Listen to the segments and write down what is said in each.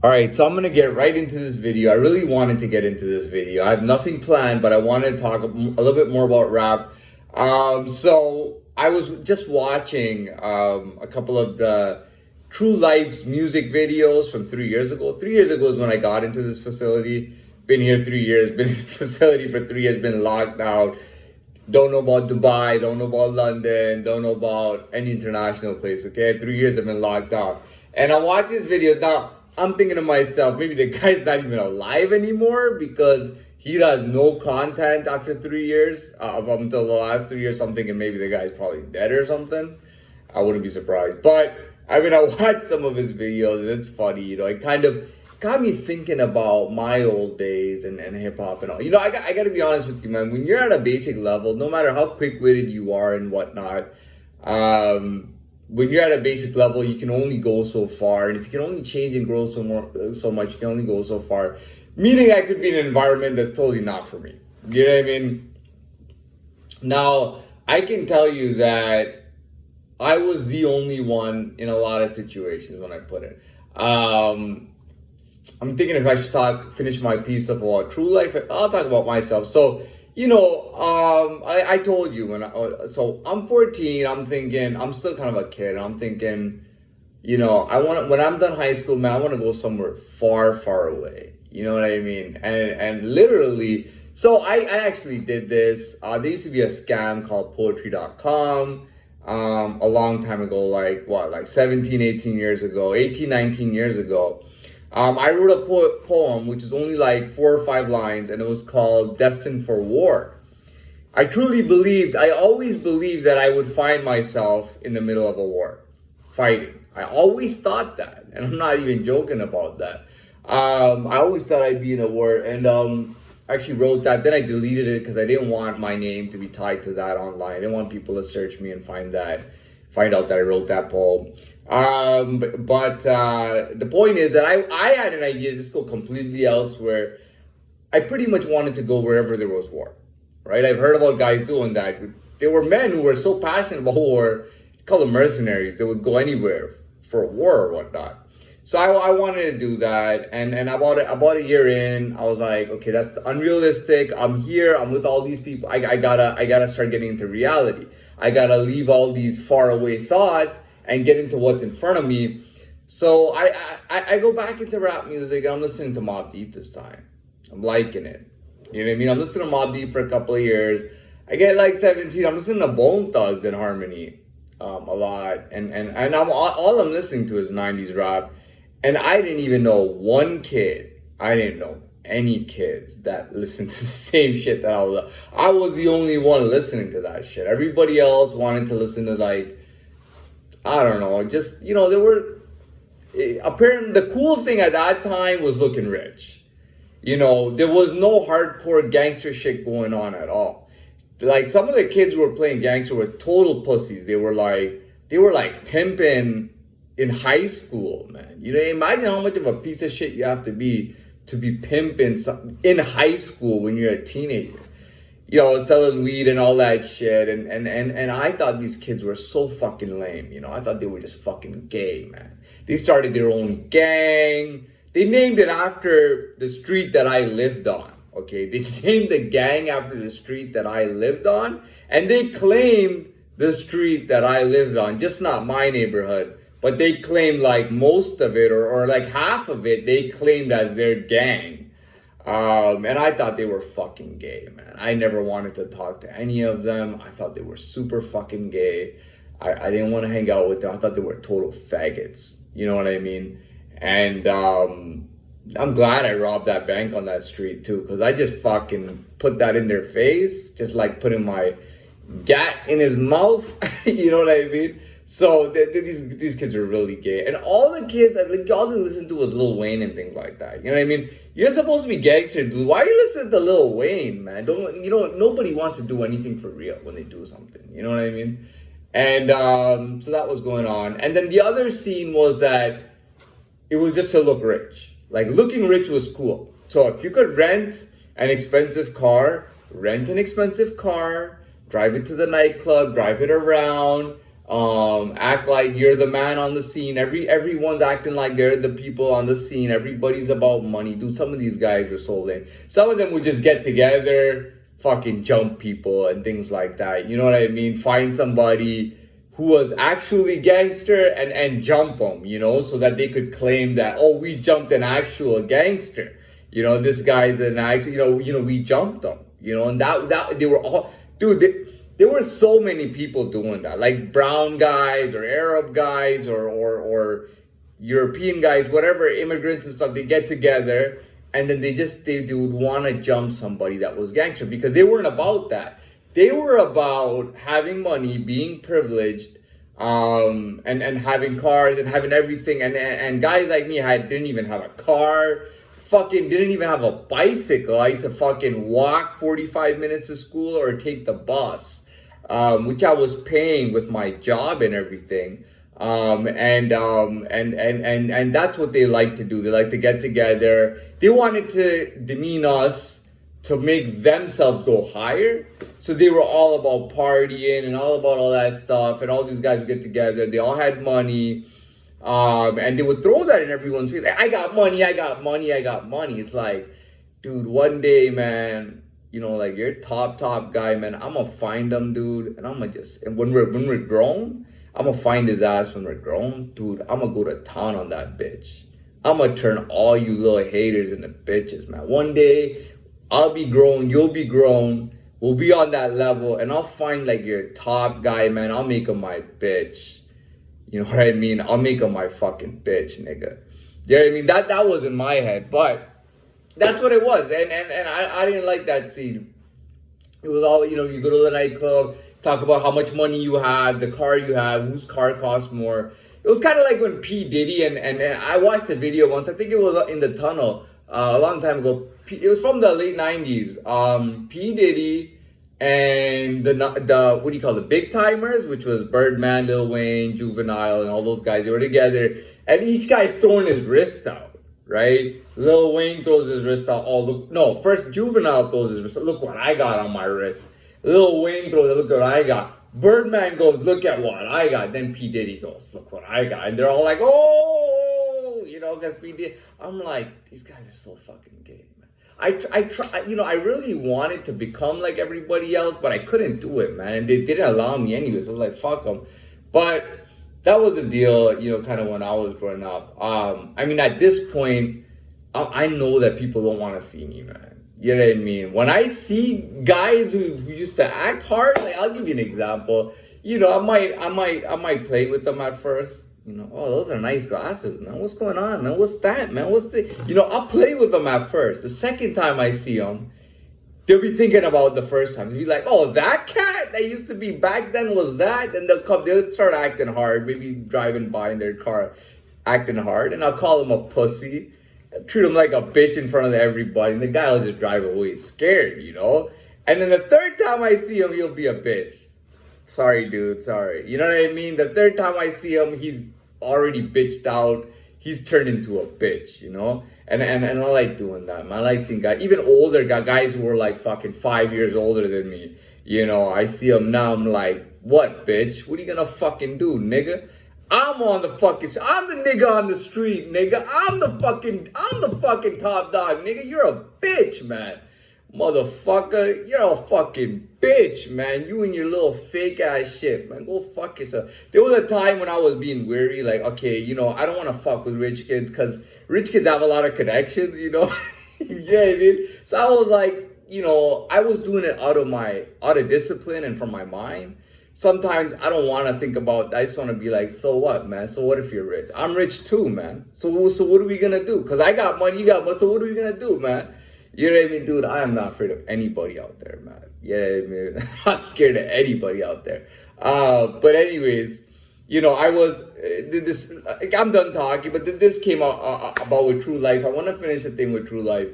All right, so I'm gonna get right into this video. I really wanted to get into this video. I have nothing planned, but I wanted to talk a little bit more about rap. So I was just watching a couple of the True Life's music videos from 3 years ago. 3 years ago is when I got into this facility. Been here 3 years, been in the facility for 3 years, been locked out. Don't know about Dubai, don't know about London, don't know about any international place, okay? 3 years I've been locked out. And I watch this video now. I'm thinking to myself, maybe the guy's not even alive anymore because he does no content after 3 years. Up until the last 3 years, I'm thinking maybe the guy's probably dead or something. I wouldn't be surprised. But I mean, I watched some of his videos and it's funny, it kind of got me thinking about my old days and hip hop and all. I got to be honest with you, man. When you're at a basic level, no matter how quick witted you are and whatnot, when you're at a basic level, you can only go so far, and if you can only change and grow so much, you can only go so far. Meaning, I could be in an environment that's totally not for me. You know what I mean? Now, I can tell you that I was the only one in a lot of situations when I put it. I'm thinking if I should finish my piece up about True Life. I'll talk about myself. So, I told you so I'm 14. I'm thinking I'm still kind of a kid. I'm thinking, when I'm done high school, man, I want to go somewhere far, far away. You know what I mean? And literally, so I actually did this. There used to be a scam called poetry.com. A long time ago, like 17, 18 years ago, 18, 19 years ago. I wrote a poem, which is only like 4 or 5 lines, and it was called Destined for War. I always believed that I would find myself in the middle of a war, fighting. I always thought that, and I'm not even joking about that. I always thought I'd be in a war, and I actually wrote that. Then I deleted it because I didn't want my name to be tied to that online. I didn't want people to search me and find out that I wrote that poem. But the point is that I had an idea to just go completely elsewhere. I pretty much wanted to go wherever there was war, right? I've heard about guys doing that. There were men who were so passionate about war, called them mercenaries. They would go anywhere for a war or whatnot. So I wanted to do that, and about a year in, I was like, okay, that's unrealistic. I'm here. I'm with all these people. I gotta start getting into reality. I gotta leave all these far away thoughts and get into what's in front of me. So I go back into rap music, and I'm listening to Mobb Deep this time. I'm liking it. You know what I mean? I'm listening to Mobb Deep for a couple of years. I get like 17. I'm listening to Bone Thugs and Harmony a lot, and all I'm listening to is 90s rap. And I didn't even know one kid. I didn't know any kids that listened to the same shit that I was the only one listening to that shit. Everybody else wanted to listen to I don't know, just, there were, apparently the cool thing at that time was looking rich. There was no hardcore gangster shit going on at all. Like, some of the kids who were playing gangster were total pussies. They were like pimping in high school, man. Imagine how much of a piece of shit you have to be pimping in high school when you're a teenager. Selling weed and all that shit. And I thought these kids were so fucking lame. I thought they were just fucking gay, man. They started their own gang. They named it after the street that I lived on. Okay, they named the gang after the street that I lived on. And they claimed the street that I lived on, just not my neighborhood. But they claimed like most of it or like half of it, they claimed as their gang. And I thought they were fucking gay, man. I never wanted to talk to any of them. I thought they were super fucking gay. I didn't want to hang out with them. I thought they were total faggots. You know what I mean? And I'm glad I robbed that bank on that street too, because I just fucking put that in their face, just like putting my gat in his mouth. You know what I mean? So these kids were really gay, and all the kids, like, all they listened to was Lil Wayne and things like that. You know what I mean? You're supposed to be gangster, dude. Why are you listening to Lil Wayne, man? Nobody wants to do anything for real when they do something. You know what I mean? And so that was going on, and then the other scene was that it was just to look rich. Like, looking rich was cool. So if you could rent an expensive car, drive it to the nightclub, drive it around. Act like you're the man on the scene. Everyone's acting like they're the people on the scene. Everybody's about money. Dude, some of these guys are so lame. Some of them would just get together, fucking jump people and things like that. You know what I mean? Find somebody who was actually gangster and jump them, you know, so that they could claim that, oh, we jumped an actual gangster. You know, this guy's an actual, we jumped them, and that they were all, dude, there were so many people doing that, like brown guys or Arab guys or European guys, whatever, immigrants and stuff. They get together and then they would want to jump somebody that was gangster because they weren't about that. They were about having money, being privileged, and having cars and having everything. And guys like me didn't even have a car, fucking didn't even have a bicycle. I used to fucking walk 45 minutes to school or take the bus, which I was paying with my job and everything. And that's what they like to do. They like to get together. They wanted to demean us to make themselves go higher. So they were all about partying and all about all that stuff. And all these guys would get together. They all had money. And they would throw that in everyone's face. Like, I got money, I got money, I got money. It's like, dude, one day, man, like you're top guy, man. I'm gonna find them, dude. And I'm gonna and when we're grown, I'm gonna find his ass when we're grown. Dude, I'm gonna go to town on that bitch. I'm gonna turn all you little haters into bitches, man. One day, I'll be grown, you'll be grown. We'll be on that level, and I'll find like your top guy, man. I'll make him my bitch. You know what I mean? I'll make him my fucking bitch, nigga. You know what I mean? That was in my head, but that's what it was. And I didn't like that scene. It was all, you go to the nightclub, talk about how much money you have, the car you have, whose car costs more. It was kind of like when P. Diddy, and I watched a video once, I think it was in the tunnel, a long time ago. It was from the late 90s. P. Diddy and the what do you call it, big timers, which was Birdman, Lil Wayne, Juvenile, and all those guys. They were together, and each guy's throwing his wrist out, right? Lil Wayne throws his wrist out. First Juvenile throws his wrist out. Look what I got on my wrist. Lil Wayne throws it. Look what I got. Birdman goes, look at what I got. Then P. Diddy goes, look what I got. And they're all like, oh, because P. Diddy. I'm like, these guys are so fucking gay, man. I try, I really wanted to become like everybody else, but I couldn't do it, man. And they didn't allow me anyways. I was like, fuck them. But that was the deal, kind of when I was growing up. At this point, I know that people don't want to see me, man. You know what I mean? When I see guys who used to act hard, like I'll give you an example. I might play with them at first. Oh, those are nice glasses, man. What's going on, man? What's that, man? I'll play with them at first. The second time I see them, they'll be thinking about the first time. They'll be like, oh, that cat that used to be back then was that? And they'll start acting hard, maybe driving by in their car, acting hard. And I'll call them a pussy. Treat him like a bitch in front of everybody, and the guy will just drive away scared, And then the third time I see him, he'll be a bitch. Sorry, dude, sorry. You know what I mean? The third time I see him, he's already bitched out. He's turned into a bitch, And I like doing that, man. I like seeing guys, even older guys who were like fucking 5 years older than me. I see them now, I'm like, what, bitch? What are you gonna fucking do, nigga? I'm the nigga on the street, nigga. I'm the fucking top dog, nigga. You're a bitch, man. Motherfucker, you're a fucking bitch, man. You and your little fake ass shit, man. Go fuck yourself. There was a time when I was being weary, like, okay, I don't want to fuck with rich kids because rich kids have a lot of connections, You know what I mean? So I was like, I was doing it out of discipline and from my mind. Sometimes I don't want to think about, I just want to be like, so what, man? So what if you're rich? I'm rich too, man. So what are we going to do? Because I got money, you got money. So what are we going to do, man? You know what I mean? Dude, I am not afraid of anybody out there, man. You know what I mean? I'm not scared of anybody out there. But anyways, I was, I'm done talking, but this came out about with True Life. I want to finish the thing with True Life.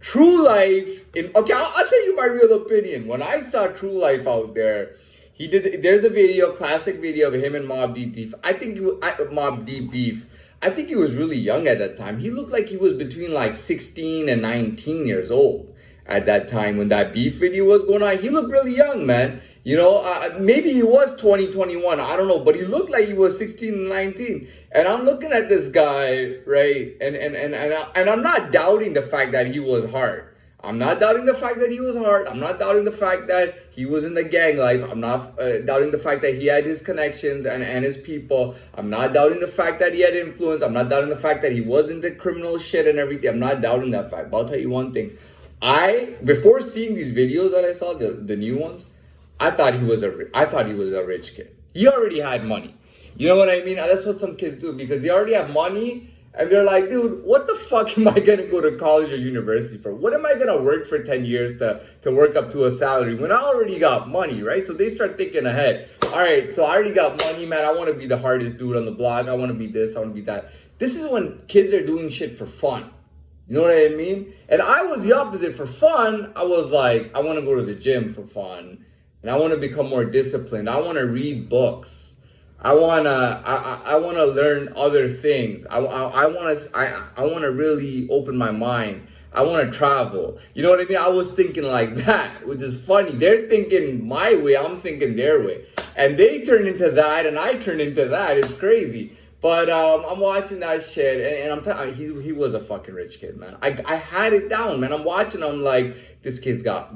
True Life, I'll tell you my real opinion. When I saw True Life out there, there's a classic video of him and Mobb Deep Beef. I think he was really young at that time. He looked like he was between like 16 and 19 years old at that time when that beef video was going on. He looked really young, man. Maybe he was 2021. I don't know, but he looked like he was 16 and 19. And I'm looking at this guy, right? And I'm not doubting the fact that he was hard. I'm not doubting the fact that he was hard. I'm not doubting the fact that he was in the gang life. I'm not doubting the fact that he had his connections and his people. I'm not doubting the fact that he had influence. I'm not doubting the fact that he was into criminal shit and everything. I'm not doubting that fact. But I'll tell you one thing. Before seeing these videos that I saw, the new ones, I thought he was a rich kid. He already had money. You know what I mean? That's what some kids do, because they already have money. And they're like, dude, what the fuck am I gonna go to college or university for? What am I gonna work for 10 years to work up to a salary when I already got money, right? So they start thinking ahead. All right, so I already got money, man. I wanna be the hardest dude on the block. I wanna be this, I wanna be that. This is when kids are doing shit for fun. You know what I mean? And I was the opposite. For fun, I was like, I wanna go to the gym for fun. And I wanna become more disciplined. I wanna read books. I wanna learn other things. I wanna really open my mind. I wanna travel. You know what I mean? I was thinking like that, which is funny. They're thinking my way, I'm thinking their way. And they turn into that and I turn into that. It's crazy. But I'm watching that shit and I'm telling you, he was a fucking rich kid, man. I had it down, man. I'm watching, I'm like, this kid's got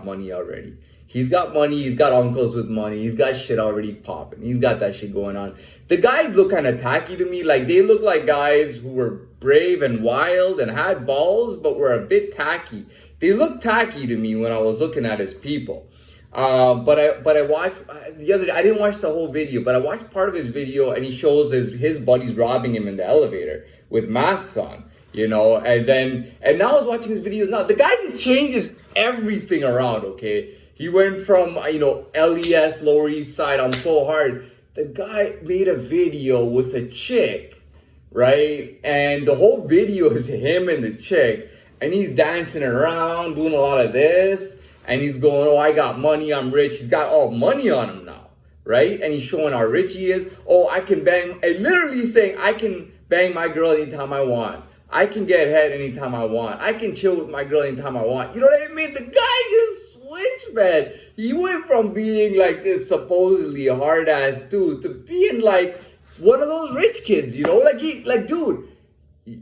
money already. He's got money, he's got uncles with money, he's got shit already popping. He's got that shit going on. The guys look kind of tacky to me. Like, they look like guys who were brave and wild and had balls, but were a bit tacky. They look tacky to me when I was looking at his people. But I watched the other day. I didn't watch the whole video, but I watched part of his video, and he shows his buddies robbing him in the elevator with masks on. And now I was watching his videos. Now the guy just changes everything around. Okay. He went from, LES, Lower East Side, I'm so hard. The guy made a video with a chick, right? And the whole video is him and the chick. And he's dancing around, doing a lot of this. And he's going, oh, I got money, I'm rich. He's got all money on him now, right? And he's showing how rich he is. Oh, I can bang, and literally saying, I can bang my girl anytime I want. I can get head anytime I want. I can chill with my girl anytime I want. You know what I mean? The guy just switch, man. He went from being like this supposedly hard ass dude to being like one of those rich kids, dude,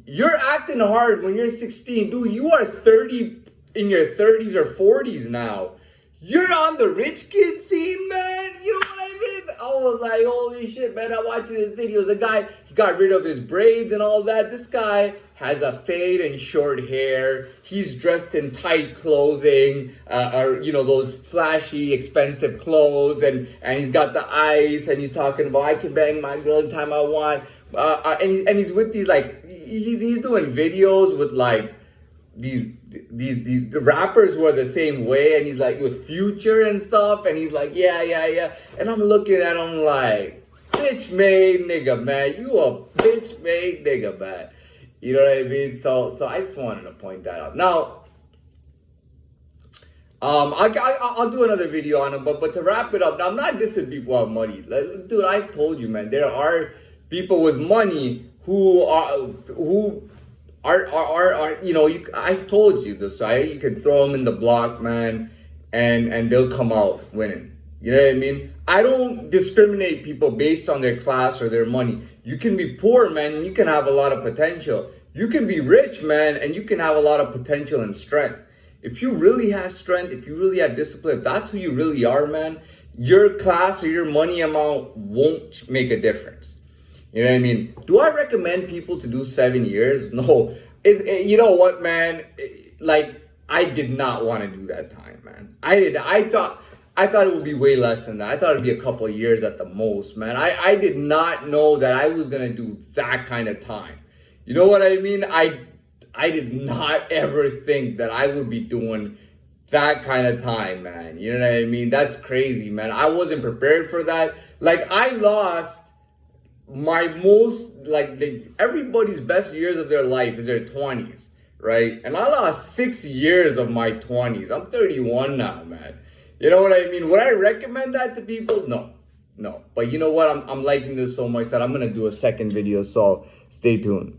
you're acting hard when you're 16, dude. You are 30, in your 30s or 40s now. You're on the rich kid scene, man. You know what I mean? I was like, holy shit, man. I'm watching his videos. The guy, he got rid of his braids and all that. This guy has a fade and short hair. He's dressed in tight clothing, those flashy, expensive clothes. And he's got the ice, and he's talking about, I can bang my girl anytime I want. And he's with these, like, he's doing videos with, like, these rappers who are the same way, and he's like with Future and stuff, and he's like, yeah. And I'm looking at him like, bitch made nigga, man. You a bitch made nigga, man. You know what I mean? So I just wanted to point that out. Now, I'll do another video on him, but to wrap it up, now I'm not dissing people who have money. Like, dude, I've told you, man, there are people with money who I've told you this, right? You can throw them in the block, man, and they'll come out winning. You know what I mean? I don't discriminate people based on their class or their money. You can be poor, man, and you can have a lot of potential. You can be rich, man, and you can have a lot of potential and strength. If you really have strength, if you really have discipline, if that's who you really are, man, your class or your money amount won't make a difference. You know what I mean? Do I recommend people to do 7 years? No. You know what, man? I did not want to do that time, man. I thought it would be way less than that. I thought it'd be a couple of years at the most, man. I did not know that I was gonna do that kind of time. You know what I mean? I did not ever think that I would be doing that kind of time, man. You know what I mean? That's crazy, man. I wasn't prepared for that. Like, I lost my most, everybody's best years of their life is their 20s, right? And I lost 6 years of my 20s. I'm 31 now, man. You know what I mean? Would I recommend that to people? No. But you know what? I'm liking this so much that I'm gonna do a second video, so stay tuned.